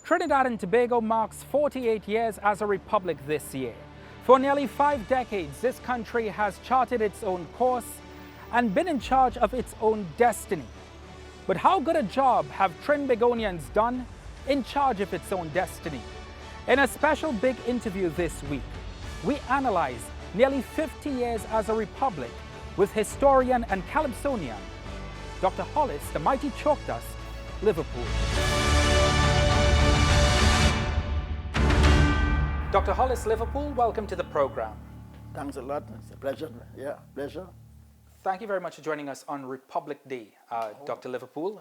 Trinidad and Tobago marks 48 years as a republic this year. For nearly 5 decades, this country has charted its own course and been in charge of its own destiny. But how good a job have Trinbagonians done in charge of its own destiny? In a special big interview this week, we analyze nearly 50 years as a republic with historian and calypsonian Dr. Hollis, the Mighty Chalkdust, Liverpool. Dr. Hollis Liverpool, welcome to the program. Thanks a lot. It's a pleasure. Yeah, pleasure. Thank you very much for joining us on Republic Day, Dr. Liverpool,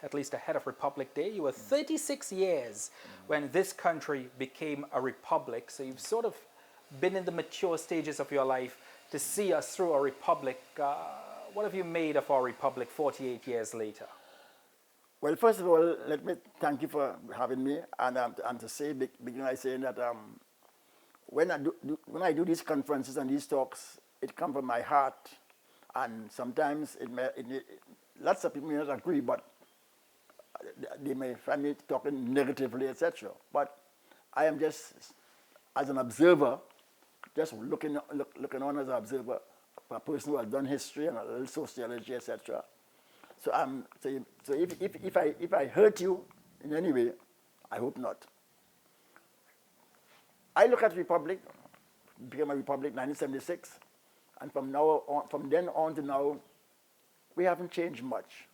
at least ahead of Republic Day. You were 36 years when this country became a republic, so you've sort of been in the mature stages of your life to see us through a republic. What have you made of our republic 48 years later? Well, first of all, let me thank you for having me, and to say, begin by saying that when I do these conferences and these talks, it comes from my heart, and sometimes lots of people may not agree, but they may find me talking negatively, etc. But I am just, as an observer, just looking on as an observer, a person who has done history and a little sociology, etc. So if I hurt you in any way, I hope not. I look at Republic, became a Republic 1976, and from then on to now, we haven't changed much.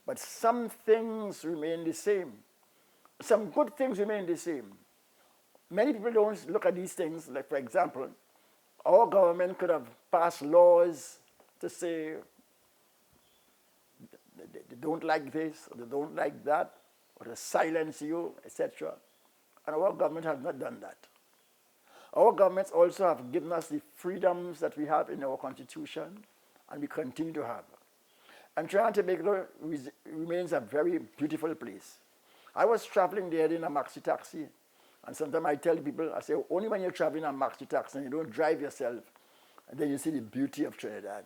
But some things remain the same. Some good things remain the same. Many people don't look at these things, like for example, our government could have passed laws to say they don't like this, or they don't like that, or to silence you, etc. And our government has not done that. Our governments also have given us the freedoms that we have in our constitution, and we continue to have. And Trinidad and Tobago remains a very beautiful place. I was traveling there in a maxi taxi, and sometimes I tell people, I say, only when you're traveling in a maxi taxi and you don't drive yourself, and then you see the beauty of Trinidad.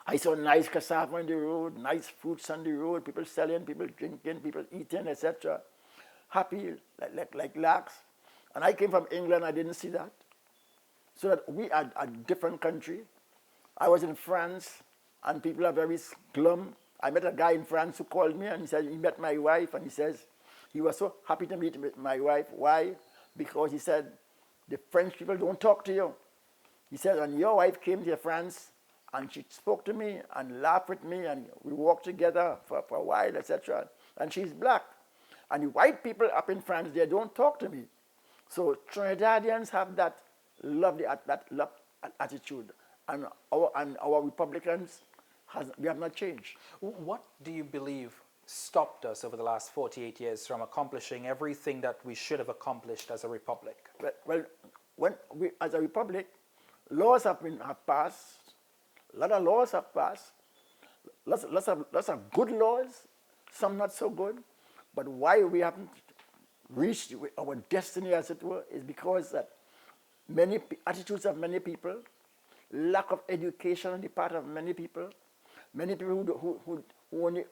I saw nice cassava on the road, nice fruits on the road, people selling, people drinking, people eating, etc. Happy, like larks. And I came from England, I didn't see that. So that we are a different country. I was in France, and people are very glum. I met a guy in France who called me, and he said he met my wife, and he says he was so happy to meet my wife. Why? Because he said, the French people don't talk to you. He said, when your wife came to France, and she spoke to me and laughed with me, and we walked together for a while, etc. And she's black. And the white people up in France, they don't talk to me. So Trinidadians have that lovely attitude, and our Republicans, we have not changed. What do you believe stopped us over the last 48 years from accomplishing everything that we should have accomplished as a republic? Well, when we, as a republic, laws have passed. A lot of laws have passed. Lots of good laws, some not so good. But why we haven't reached our destiny, as it were, is because that many attitudes of many people, lack of education on the part of many people who only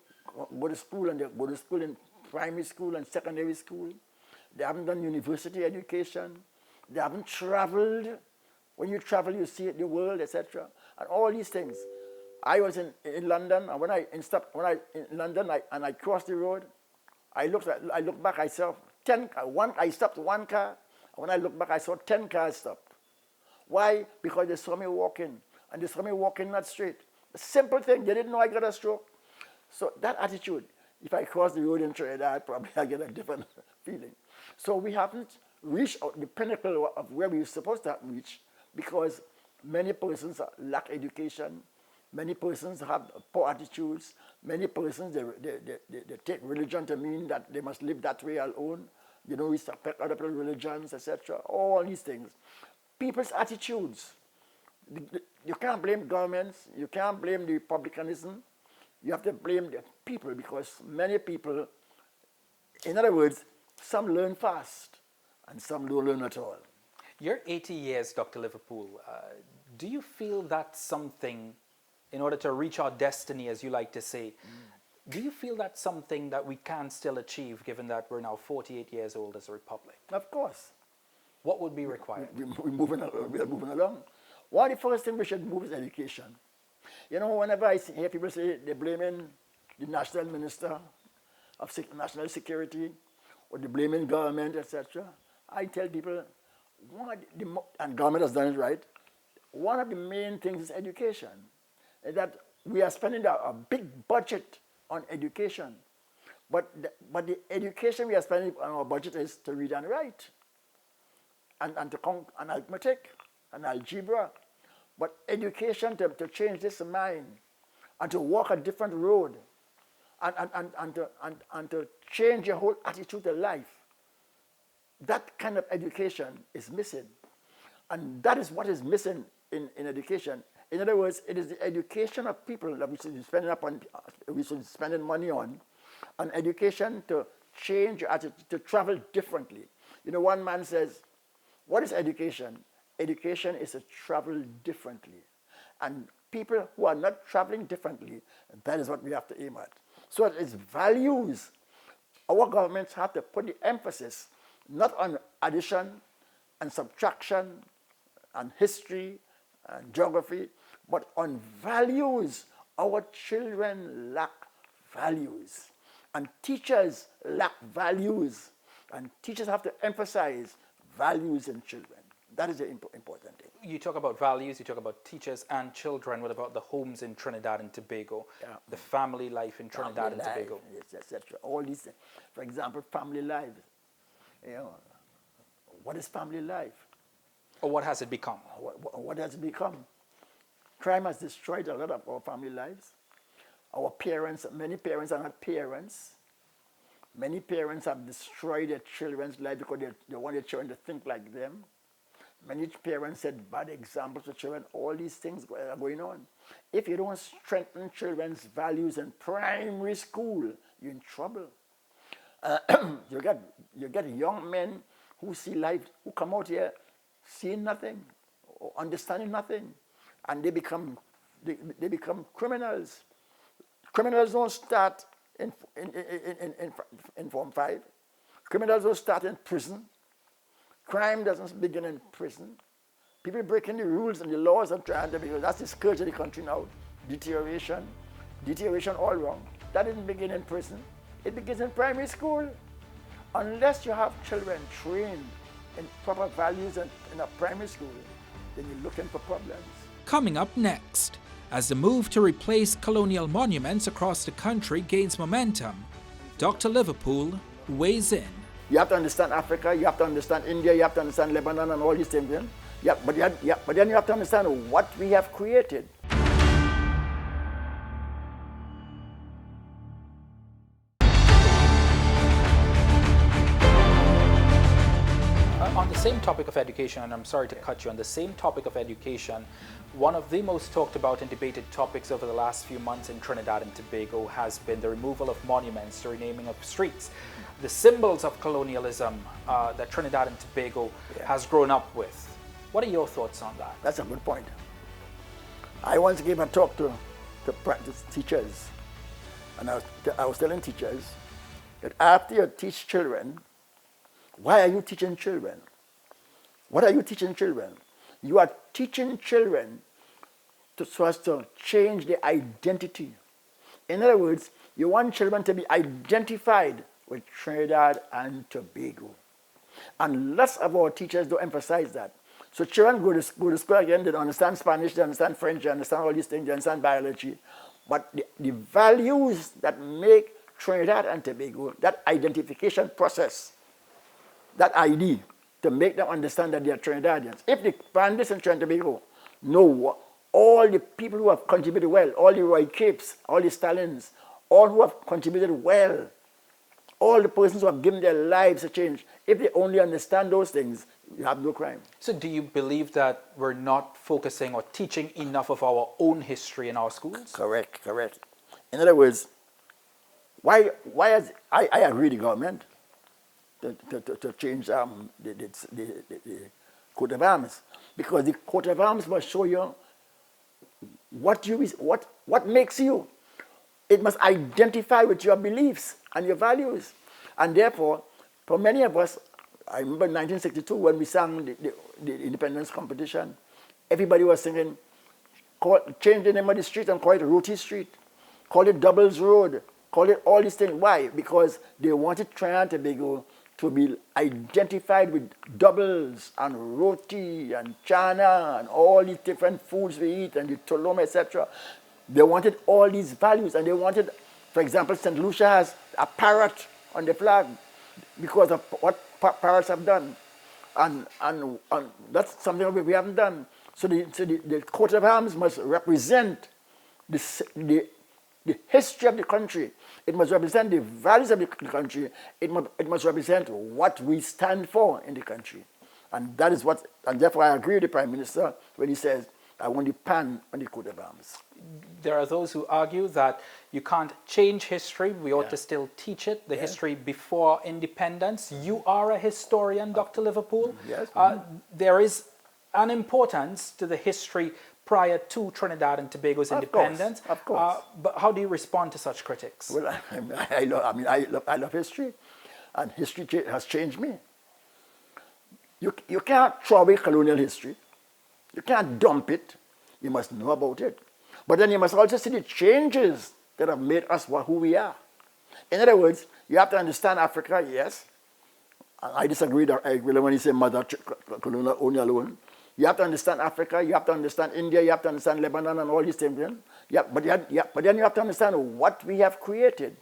go to school, and they go to school in primary school and secondary school. They haven't done university education. They haven't traveled. When you travel, you see the world, etc. And all these things. I was in London, and when I in London and I crossed the road, I looked back, I saw I stopped one car, and when I looked back, I saw 10 cars stopped. Why? Because they saw me walking, and they saw me walking not straight. A simple thing, they didn't know I got a stroke. So that attitude, if I cross the road in Trinidad, probably I get a different feeling. So we haven't reached the pinnacle of where we were supposed to reach, because many persons lack education, many persons have poor attitudes, many persons, they take religion to mean that they must live that way alone, respect other people's religions, etc. All these things. People's attitudes. You can't blame governments, you can't blame the republicanism, you have to blame the people, because many people, in other words, some learn fast and some don't learn at all. You're 80 years, Dr. Liverpool. Do you feel that something, in order to reach our destiny, as you like to say, Do you feel that's something that we can still achieve, given that we're now 48 years old as a republic? Of course. What would be required? We are moving along. One of the first things we should move is education. You know, whenever I hear people say they're blaming the national minister of national security, or they're blaming government, etc., I tell people, and government has done it right, one of the main things is education. That we are spending a big budget on education, but the education we are spending on our budget is to read and write, and to count and arithmetic and algebra. But education to change this mind and to walk a different road and to change your whole attitude to life. That kind of education is missing. And that is what is missing in education. In other words, it is the education of people that we should be spending money on, and education to change your attitude, to travel differently. You know, one man says, what is education? Education is to travel differently. And people who are not traveling differently, that is what we have to aim at. So it's values. Our governments have to put the emphasis not on addition and subtraction and history and geography, but on values. Our children lack values, and teachers lack values, and teachers have to emphasize values in children. That is the important thing. You talk about values, you talk about teachers and children. What about the homes in Trinidad and Tobago? Yeah. The family life in Trinidad and Tobago? Yes, etc. All these things. For example, family life. You know, what is family life? Or what has it become? What has it become? Crime has destroyed a lot of our family lives. Our parents, many parents are not parents. Many parents have destroyed their children's life because they want their children to think like them. Many parents set bad examples to children. All these things are going on. If you don't strengthen children's values in primary school, you're in trouble. You get young men who see life, who come out here seeing nothing, or understanding nothing, and they become criminals. Criminals don't start in Form 5. Criminals don't start in prison. Crime doesn't begin in prison. People breaking the rules and the laws of trying to, because that's the scourge of the country now. Deterioration all wrong. That didn't begin in prison. It begins in primary school. Unless you have children trained in proper values in a primary school, then you're looking for problems. Coming up next, as the move to replace colonial monuments across the country gains momentum, Dr. Liverpool weighs in. You have to understand Africa, you have to understand India, you have to understand Lebanon and all these things. But then you have to understand what we have created. On the same topic of education, and I'm sorry to cut you, on the same topic of education, one of the most talked about and debated topics over the last few months in Trinidad and Tobago has been the removal of monuments, the renaming of streets, the symbols of colonialism that Trinidad and Tobago has grown up with. What are your thoughts on that? That's a good point. I once gave a talk to practice teachers, and I was telling teachers that after you teach children, why are you teaching children? What are you teaching children? You are teaching children so as to change their identity. In other words, you want children to be identified with Trinidad and Tobago. And lots of our teachers don't emphasize that. So children go to school again, they don't understand Spanish, they understand French, they understand all these things, they understand biology. But the values that make Trinidad and Tobago, that identification process, that ID, to make them understand that they are Trinidadians. If the bandits in Trinidad and Tobago know all the people who have contributed well, all the Roy Capes, all the Stalins, all who have contributed well, all the persons who have given their lives a change, if they only understand those things, you have no crime. So do you believe that we're not focusing or teaching enough of our own history in our schools? Correct. In other words, why has, I agree with the government to change the coat of arms, because the coat of arms must show you what makes you. It must identify with your beliefs and your values. And therefore, for many of us, I remember in 1962 when we sang the independence competition, everybody was singing, change the name of the street and call it Roti Street, call it Doubles Road, call it all these things. Why? Because they wanted Trinidad and Tobago to be identified with doubles and roti and chana and all these different foods we eat and the tolome, etc. They wanted all these values, and they wanted, for example, St. Lucia has a parrot on the flag because of what parrots have done. And that's something we haven't done. So the coat of arms must represent the history of the country. It must represent the values of the country. It must represent what we stand for in the country. And that is what, and therefore I agree with the Prime Minister when he says, I want the pan on the coat of arms. There are those who argue that you can't change history. We ought to still teach it, the history before independence. You are a historian, Dr. Liverpool. Yes. There is an importance to the history prior to Trinidad and Tobago's independence. Of course. But how do you respond to such critics? Well, I love history, and history has changed me. You can't throw away colonial history. You can't dump it. You must know about it. But then you must also see the changes that have made us who we are. In other words, you have to understand Africa, yes. And I disagree when you say mother colonial only alone. You have to understand Africa, you have to understand India, you have to understand Lebanon and all these things. But then you have to understand what we have created.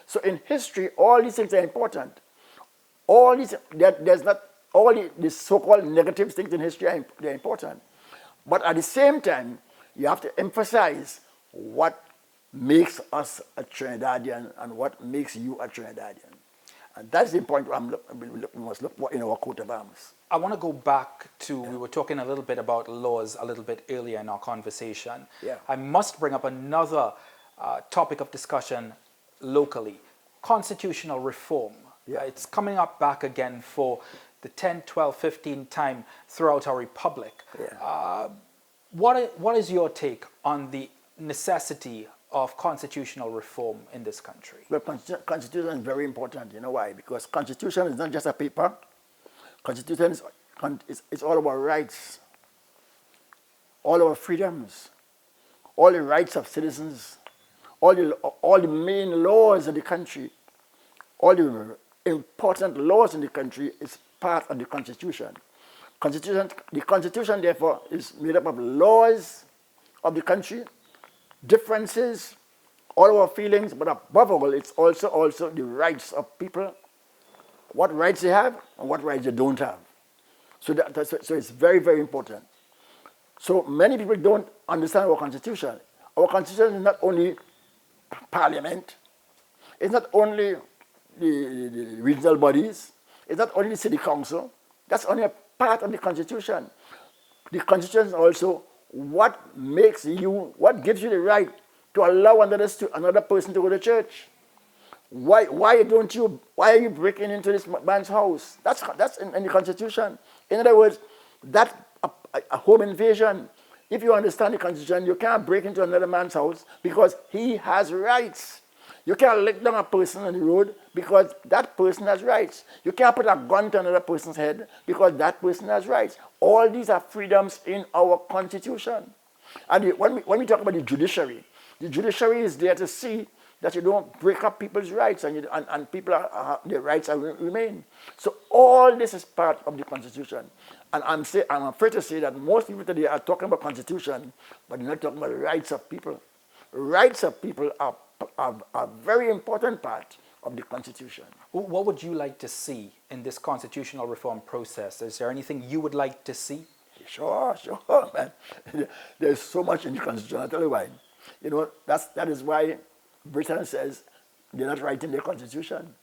So in history, all these things are important. All these, there's not, all the so-called negative things in history they're important. But at the same time, you have to emphasize what makes us a Trinidadian and what makes you a Trinidadian. And that's the point we must look for in our coat of arms. I want to go back to, we were talking a little bit about laws a little bit earlier in our conversation. Yeah. I must bring up another topic of discussion locally, constitutional reform. Yeah. It's coming up back again for the 10th, 12th, 15th time throughout our republic. Yeah. What is your take on the necessity of constitutional reform in this country? Well, constitution is very important. You know why? Because constitution is not just a paper. Constitution is all about rights, all our freedoms, all the rights of citizens, all the main laws of the country, all the important laws in the country is part of the Constitution. The Constitution, therefore, is made up of laws of the country, differences, all our feelings, but above all, it's also the rights of people, what rights they have and what rights they don't have. So it's very, very important. So many people don't understand our Constitution. Our Constitution is not only Parliament, it's not only the regional bodies, it's not only the City Council, that's only a part of the Constitution. The Constitution is also what gives you the right to allow another person to go to church. Why are you breaking into this man's house? That's in the Constitution. In other words, that's a home invasion. If you understand the Constitution, you can't break into another man's house because he has rights. You can't lick down a person on the road because that person has rights. You can't put a gun to another person's head because that person has rights. All these are freedoms in our Constitution. And when we talk about the judiciary is there to see that you don't break up people's rights and their rights remain. So all this is part of the Constitution. And I'm afraid to say that most people today are talking about Constitution, but they're not talking about the rights of people. Rights of people are a very important part of the Constitution. What would you like to see in this constitutional reform process? Is there anything you would like to see? Sure, man. There's so much in the Constitution. I'll tell you why. You know, that is why Britain says they're not writing their Constitution.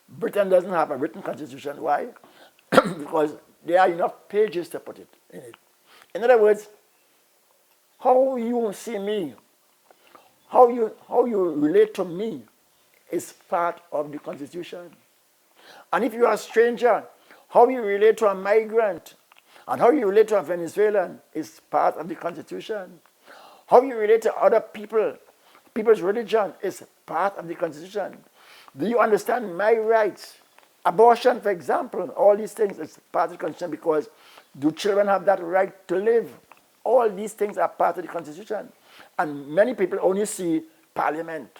Britain doesn't have a written Constitution. Why? Because there are enough pages to put it in it. In other words, how you see me, how you relate to me is part of the Constitution. And if you are a stranger, how you relate to a migrant and how you relate to a Venezuelan is part of the Constitution. How you relate to other people people's religion is part of the Constitution. Do you understand my rights? Abortion, for example, all these things is part of the Constitution because do children have that right to live? All these things are part of the Constitution. And many people only see Parliament.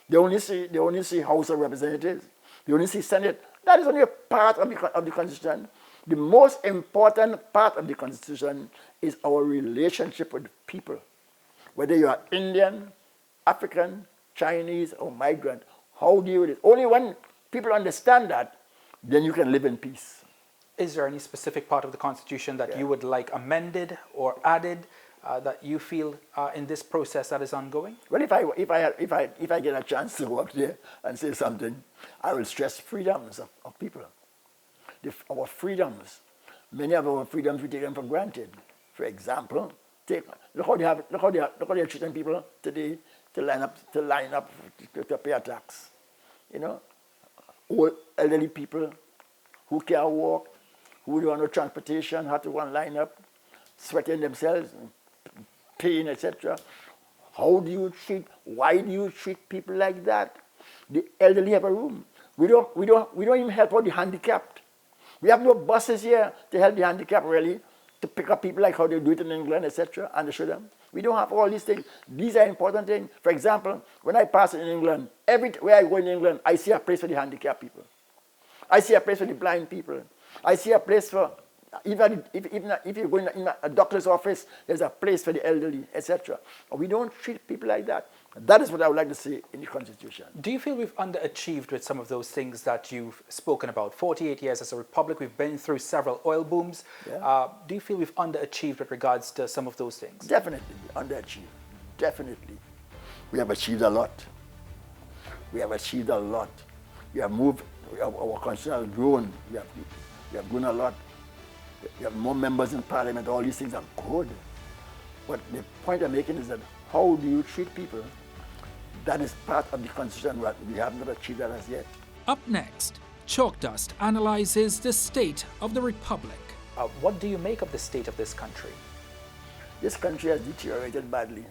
They only see House of Representatives. They only see Senate. That is only a part of the Constitution. The most important part of the Constitution is our relationship with people. Whether you are Indian, African, Chinese, or migrant, how do you do it? Only when people understand that, then you can live in peace. Is there any specific part of the Constitution that you would like amended or added that you feel in this process that is ongoing? Well, if I get a chance to go up there and say something, I will stress freedoms of people. Our freedoms. Many of our freedoms we take them for granted. For example, look how they are treating people today to line up to pay a tax. You know, old elderly people who can't walk, who don't have no transportation, have to one line up, sweating themselves, pain, etc. Why do you treat people like that? The elderly have a room. We don't even help out the handicapped. We have no buses here to help the handicapped really, to pick up people like how they do it in England, etc., and to show them. We don't have all these things. These are important things. For example, when I pass in England, everywhere I go in England, I see a place for the handicapped people. I see a place for the blind people. I see a place for, even if you go in a doctor's office, there's a place for the elderly, etc. We don't treat people like that. That is what I would like to see in the Constitution. Do you feel we've underachieved with some of those things that you've spoken about? 48 years as a republic, we've been through several oil booms. Yeah. Do you feel we've underachieved with regards to some of those things? Definitely underachieved. Definitely. We have achieved a lot. We have achieved a lot. We have moved, our constitution has grown. We have grown a lot. We have more members in parliament. All these things are good. But the point I'm making is that how do you treat people? That is part of the Constitution, but we have not achieved that as yet. Up next, Chalkdust analyzes the state of the Republic. What do you make of the state of this country? This country has deteriorated badly.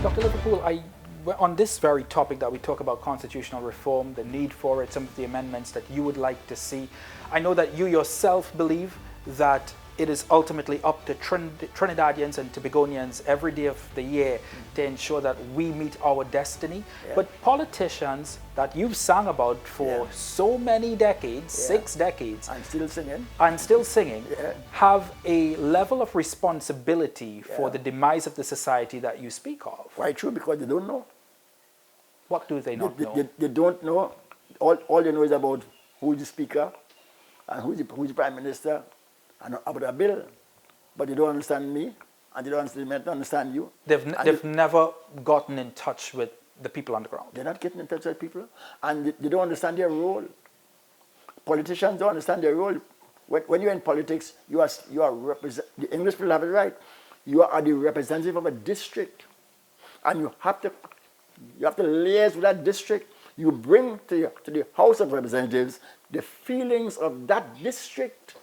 Dr. Liverpool, on this very topic that we talk about constitutional reform, the need for it, some of the amendments that you would like to see, I know that you yourself believe that it is ultimately up to Trinidadians and Tobagonians every day of the year to ensure that we meet our destiny. Yeah. But politicians that you've sung about for so many decades, 6 decades, and still singing, have a level of responsibility for the demise of the society that you speak of. Why true? Because they don't know. What do they not know? They don't know. All they know is about who is the speaker and who is the prime minister and about a bill. But they don't understand me and they don't understand you. They've never gotten in touch with the people on the ground. They're not getting in touch with people and they don't understand their role. Politicians don't understand their role. When you're in politics, you are the English people have it right. You are the representative of a district and you have to liaise with that district. You bring to the House of Representatives the feelings of that district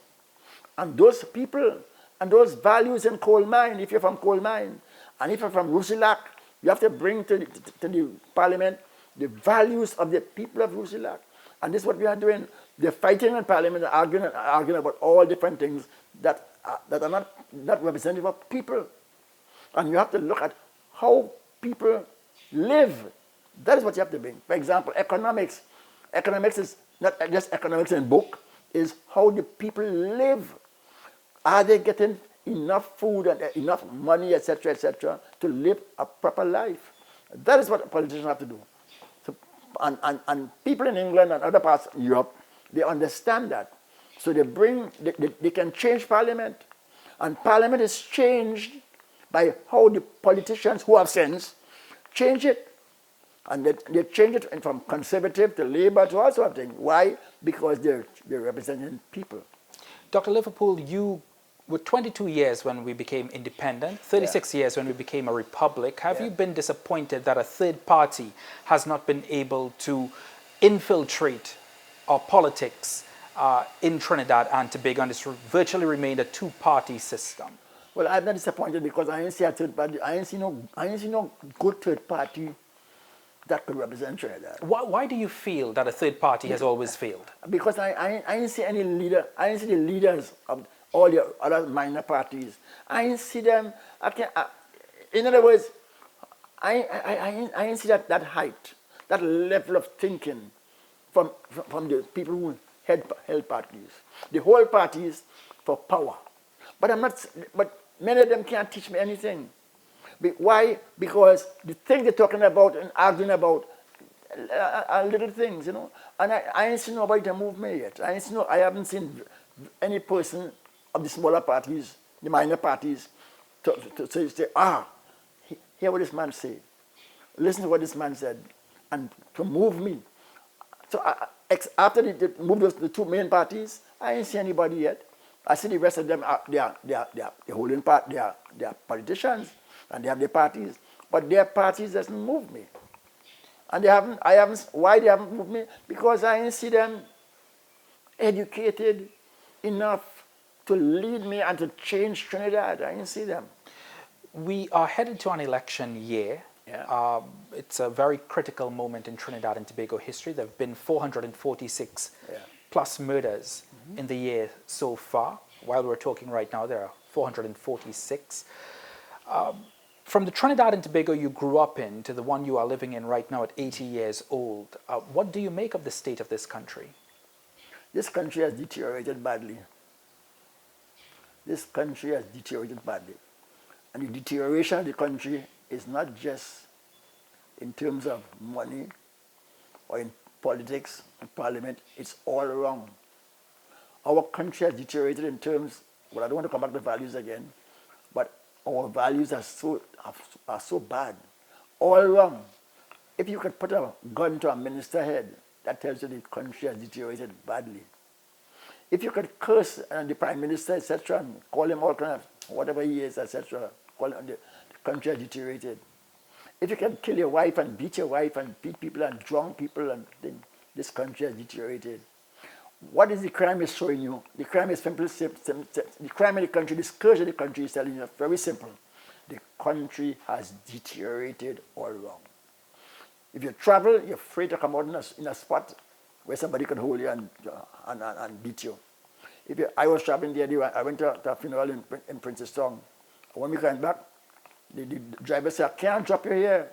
and those people and those values in coal mine, if you're from coal mine. And if you're from Roussillak, you have to bring to the parliament the values of the people of Roussillak. And this is what we are doing. They're fighting in parliament and arguing about all different things that are not representative of people. And you have to look at how people live. That is what you have to bring. For example, economics. Economics is not just economics in book, is how the people live. Are they getting enough food and enough money, etc., to live a proper life? That is what politicians have to do. So, and people in England and other parts of Europe, they understand that. So they can change parliament. And parliament is changed by how the politicians who have sense change it. And they change it from conservative to Labour to all sorts of things. Why? Because they're representing people. Dr. Liverpool, you were 22 years when we became independent, 36 years when we became a republic. Have you been disappointed that a third party has not been able to infiltrate our politics in Trinidad and Tobago, and it's virtually remained a two-party system. Well, I'm not disappointed because I ain't see a third party. I ain't see no good third party that could represent Trinidad. Why do you feel that a third party has always failed? Because I ain't see any leader. I ain't see the leaders of all the other minor parties. I ain't see them. In other words, I ain't see that height, that level of thinking from the people who held parties. The whole parties for power. But many of them can't teach me anything. Why? Because the things they're talking about and arguing about are little things, you know. And I ain't seen nobody to move me yet. I haven't seen any person of the smaller parties, the minor parties, to say, hear what this man said. Listen to what this man said. And to move me. So after they moved the two main parties, I ain't see anybody yet. I see the rest of them, they are holding part, they are politicians, and they have their parties, but their parties doesn't move me. And why they haven't moved me? Because I ain't see them educated enough to lead me and to change Trinidad. I ain't see them. We are headed to an election year. Yeah. It's a very critical moment in Trinidad and Tobago history. There have been 446 plus murders in the year so far. While we're talking right now, there are 446. From the Trinidad and Tobago you grew up in to the one you are living in right now at 80 years old, what do you make of the state of this country? This country has deteriorated badly. This country has deteriorated badly. And the deterioration of the country is not just in terms of money or in politics and parliament, it's all around. Our country has deteriorated in terms, well, I don't want to come back to values again, but our values are so bad, all around. If you could put a gun to a minister's head, that tells you the country has deteriorated badly. If you could curse the prime minister, etc., and call him all kind of whatever he is, etc., the country has deteriorated. If you can kill your wife and beat people and drown people, and then this country has deteriorated. What is the crime is showing you? The crime is simple. The crime in the country, the scourge of the country is telling you very simple. The country has deteriorated all around. If you travel, you're afraid to come out in a spot where somebody could hold you and beat you. I was traveling the other day. I went to a funeral in Princestown. When we came back, the driver said, I can't drop you here.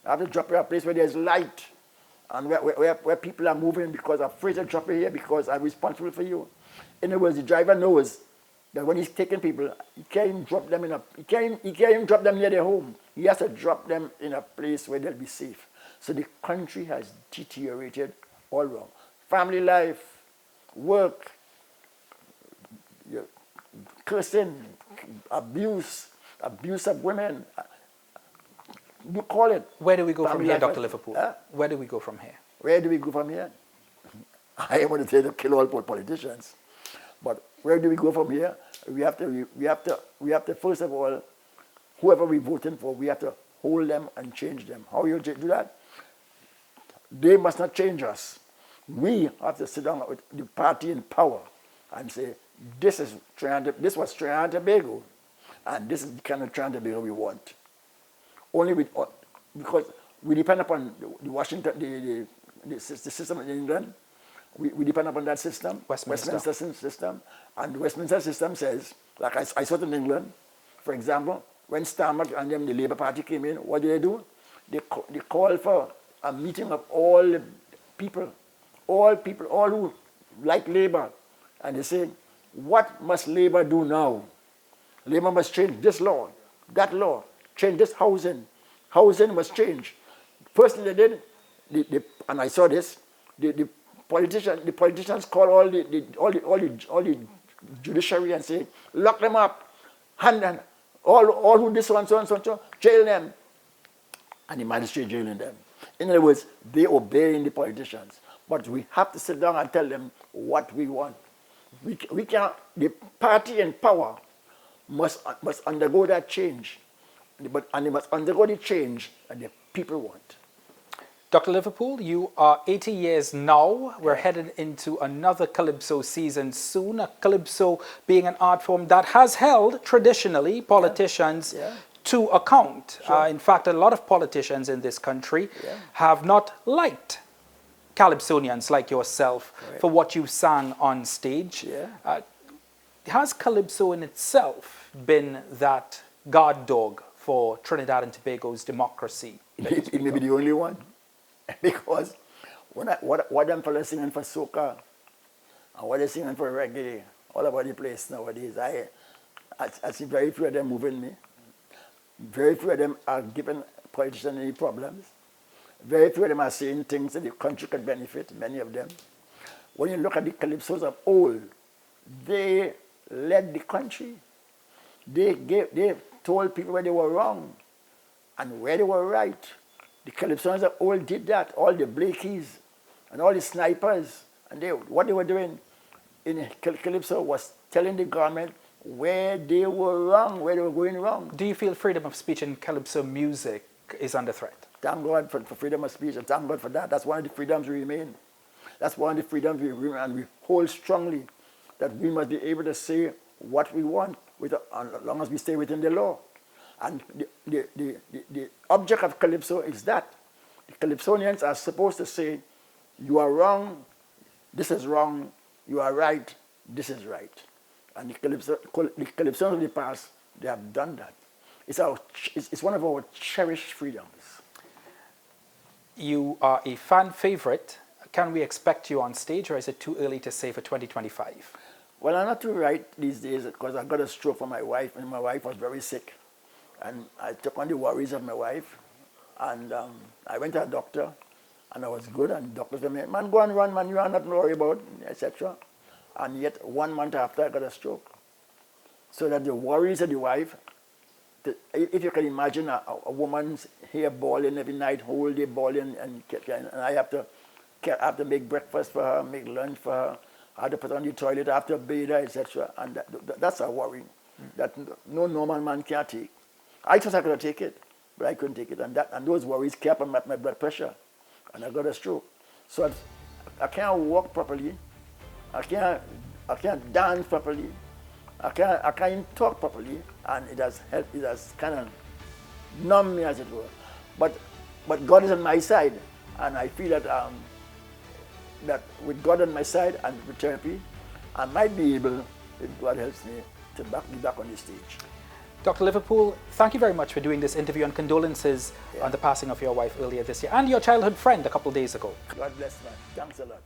I have to drop you at a place where there's light and where people are moving because I'm afraid to drop you here because I'm responsible for you. In other words, the driver knows that when he's taking people, he can't even drop them near their home. He has to drop them in a place where they'll be safe. So the country has deteriorated all around. Family life, work, cursing, abuse of women. You call it. Where do we go from here, Dr. Liverpool? Where do we go from here? Where do we go from here? I want to say to kill all politicians, but where do we go from here? We have to first of all, whoever we're voting for, we have to hold them and change them. How you do that? They must not change us. We have to sit down with the party in power and say, this was Trinidad and Tobago, and this is the kind of Trinidad and Tobago we want. Because we depend upon the Washington, the system in England. We depend upon that system, Westminster system, and the Westminster system says, like I saw it in England, for example, when Starmer and them, the Labour Party came in, what do? They call for a meeting of all the people, all who like Labour, and they say, what must Labour do now? Labour must change this law, that law, change this housing. Housing must change. First thing they did, and I saw this, the politicians call all the judiciary and say, lock them up, hand all who this one, so, jail them. And the magistrate jailing them. In other words, they obeying the politicians. But we have to sit down and tell them what we want. We can't, the party in power must undergo that change. And they must undergo the change that the people want. Dr. Liverpool, you are 80 years now. We're headed into another calypso season soon. A calypso being an art form that has held traditionally politicians to account. In fact, a lot of politicians in this country have not liked calypsonians like yourself for what you sang on stage. Has calypso in itself been that guard dog for Trinidad and Tobago's democracy? It may be the only one. Because what them fellas singing for soca and what they're singing for reggae all over the place nowadays, I see very few of them moving me. Very few of them are giving politicians any problems. Very few of them are saying things that the country could benefit, many of them. When you look at the calypsos of old, they led the country. They told people where they were wrong and where they were right. The calypsonians of old did that, all the Blakies and all the snipers. And what they were doing in calypso was telling the government where they were wrong, where they were going wrong. Do you feel freedom of speech in calypso music is under threat? Thank God for freedom of speech, and thank God for that. That's one of the freedoms we remain. That's one of the freedoms we remain, and we hold strongly that we must be able to say what we want as long as we stay within the law. And the object of calypso is that. The calypsonians are supposed to say, you are wrong, this is wrong, you are right, this is right. And the calypsonians of the past, they have done that. It's one of our cherished freedoms. You are a fan favorite. Can we expect you on stage, or is it too early to say for 2025? Well, I'm not too right these days because I got a stroke for my wife, and my wife was very sick. And I took on the worries of my wife, and I went to a doctor, and I was good, and the doctor said, man, go and run, man, you are nothing to worry about, etc. And yet, 1 month after, I got a stroke. So that the worries of the wife, if you can imagine a woman's hair balling every night, whole day balling, and I have to make breakfast for her, make lunch for her, I have to put on the toilet, I have to bathe her, etc. And that's a worry that no normal man can take. I thought I could take it, but I couldn't take it. And those worries kept on my blood pressure. And I got a stroke. So I can't walk properly. I can't dance properly. I can't even talk properly. And it has kind of numbed me, as it were. But God is on my side. And I feel that with God on my side and with therapy, I might be able, if God helps me, to be back on the stage. Dr. Liverpool, thank you very much for doing this interview, and condolences on the passing of your wife earlier this year and your childhood friend a couple of days ago. God bless, man. Thanks a lot.